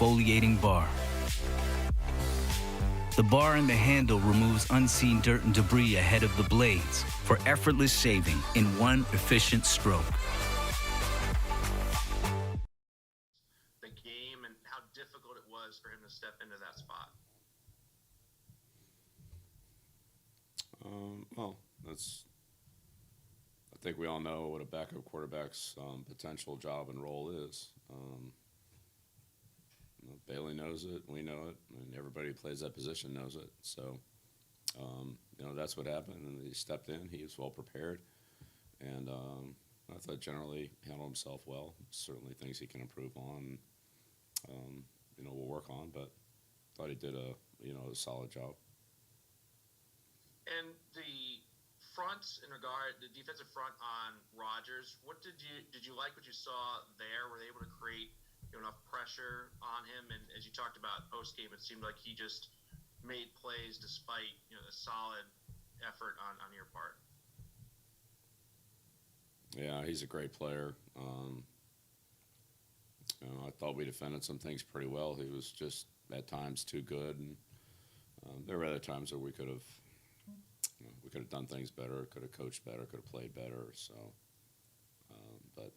exfoliating bar. The bar and the handle removes unseen dirt and debris ahead of the blades for effortless shaving in one efficient stroke. The game and how difficult it was for him to step into that spot. Well, I think we all know what a backup quarterback's potential job and role is. Bailey knows it, we know it, and everybody who plays that position knows it. So, that's what happened, and he stepped in. He was well prepared, and I thought generally handled himself well. Certainly things he can improve on, we'll work on, but thought he did a solid job. And the defensive front on Rodgers, what did you like what you saw there? Were they able to create enough pressure on him? And as you talked about post game, it seemed like he just made plays despite a solid effort on your part. Yeah, he's a great player. I thought we defended some things pretty well. He was just at times too good, and there were other times where we could have done things better, could have coached better, could have played better. So, but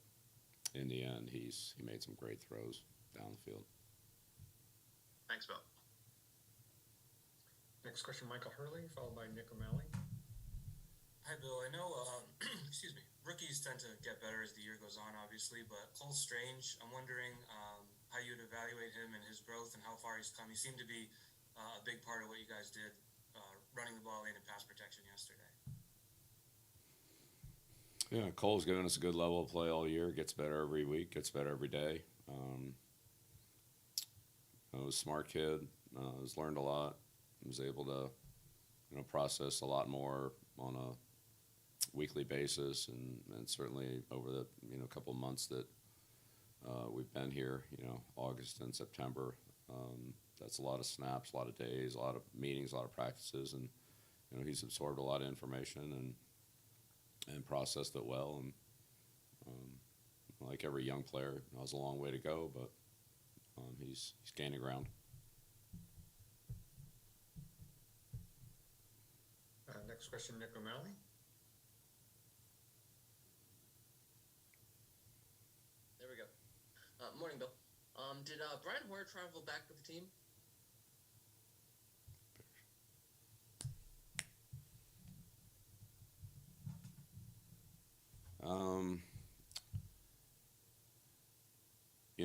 in the end, he made some great throws down the field. Thanks, Bill. Next question, Michael Hurley, followed by Nick O'Malley. Hi, Bill. I know, excuse me, rookies tend to get better as the year goes on, obviously, but Cole Strange, I'm wondering how you'd evaluate him and his growth and how far he's come. He seemed to be a big part of what you guys did running the ball in and pass protection yesterday. Yeah, Cole's given us a good level of play all year. Gets better every week. Gets better every day. He was a smart kid. Has learned a lot. Was able to, process a lot more on a weekly basis, and certainly over the couple of months that we've been here, August and September. That's a lot of snaps, a lot of days, a lot of meetings, a lot of practices, and he's absorbed a lot of information and processed it well. And like every young player, has a long way to go, but he's gaining ground. Next question, Nick O'Malley. There we go. Morning, Bill. Did Brian Hoyer travel back with the team?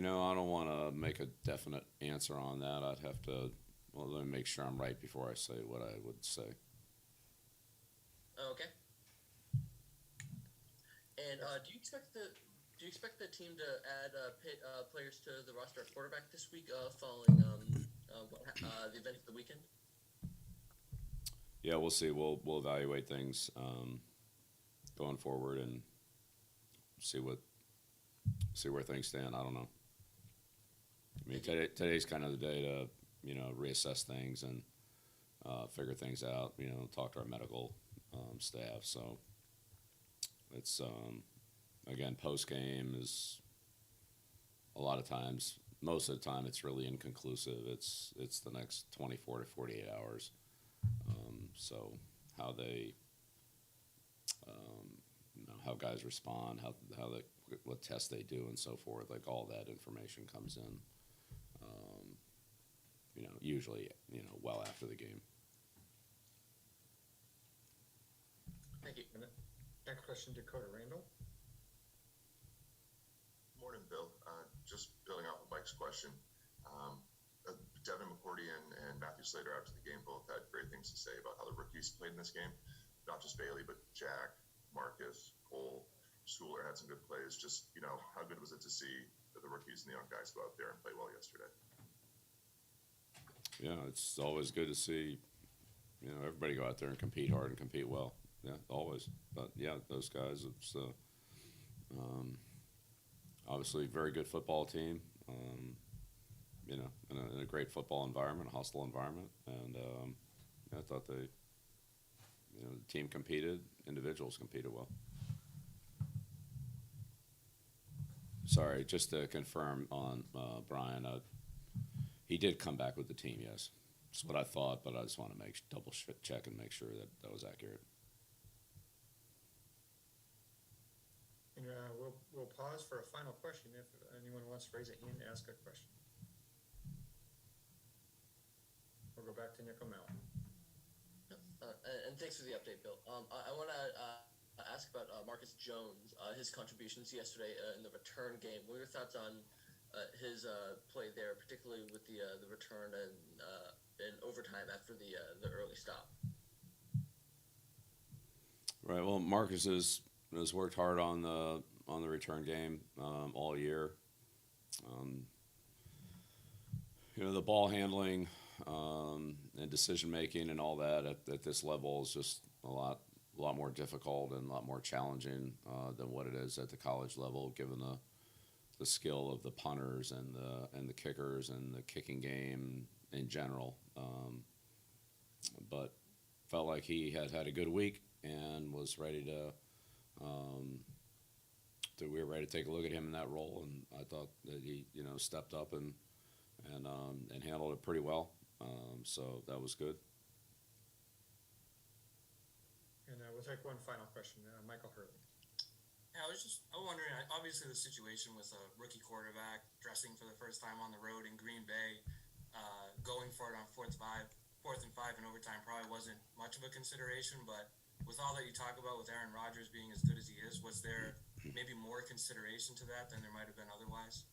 I don't want to make a definite answer on that. I'd have to, let me make sure I'm right before I say what I would say. Oh, okay. And do you expect the team to add players to the roster at quarterback this week following the event of the weekend? Yeah, we'll see. We'll evaluate things going forward and see where things stand. I don't know. I mean, today's kind of the day to reassess things and figure things out. Talk to our medical staff. So it's again, post game is a lot of times. Most of the time, it's really inconclusive. It's the next 24 to 48 hours. So how they, how guys respond, what tests they do, and so forth. Like all that information comes in. Usually, well after the game. Thank you. Next question, Dakota Randall. Morning, Bill. Just building off of Mike's question. Devin McCourty and Matthew Slater after the game both had great things to say about how the rookies played in this game. Not just Bailey, but Jack, Marcus, Cole, Schooler had some good plays. Just, how good was it to see the rookies and the young guys go out there and play well yesterday? Yeah, it's always good to see, everybody go out there and compete hard and compete well. Yeah, always. But, yeah, those guys, it's obviously a very good football team, in a great football environment, a hostile environment. And I thought the team competed, individuals competed well. Sorry, just to confirm on Brian, he did come back with the team. Yes, that's what I thought, but I just want to double check and make sure that that was accurate. And we'll pause for a final question if anyone wants to raise a hand to ask a question. We'll go back to Nick O'Malley. And thanks for the update, Bill. I want to ask about Marcus Jones, his contributions yesterday in the return game. What are your thoughts on his play there, particularly with the return and in overtime after the early stop? Right. Well, Marcus has worked hard on the return game all year. The ball handling and decision making and all that at this level is just a lot more difficult and a lot more challenging than what it is at the college level, given the skill of the punters and the kickers and the kicking game in general. But felt like he had a good week and was ready to. We were ready to take a look at him in that role, and I thought that he stepped up and handled it pretty well. So that was good. And we'll take one final question. Michael Hurley. Yeah, I was wondering, obviously the situation with a rookie quarterback dressing for the first time on the road in Green Bay, going for it on 4th and 5 in overtime probably wasn't much of a consideration, but with all that you talk about with Aaron Rodgers being as good as he is, was there maybe more consideration to that than there might have been otherwise?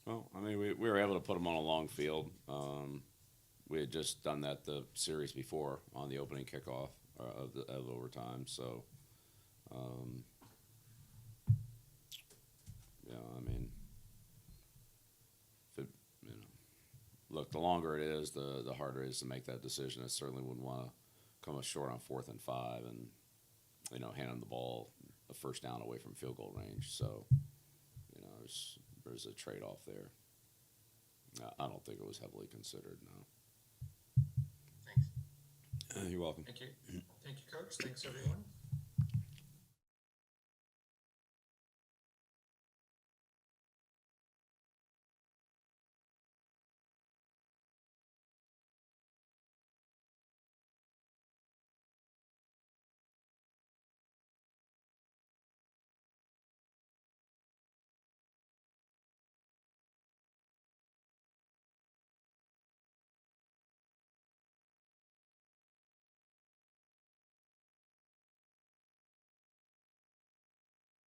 Well, I mean, we were able to put him on a long field. We had just done that the series before on the opening kickoff of overtime. So, I mean, look, the longer it is, the harder it is to make that decision. I certainly wouldn't want to come up short on 4th and 5 and hand him the ball a first down away from field goal range. So, there's a trade-off there. I don't think it was heavily considered, no. Thanks. You're welcome. Thank you. Thank you, Coach. Thanks, everyone.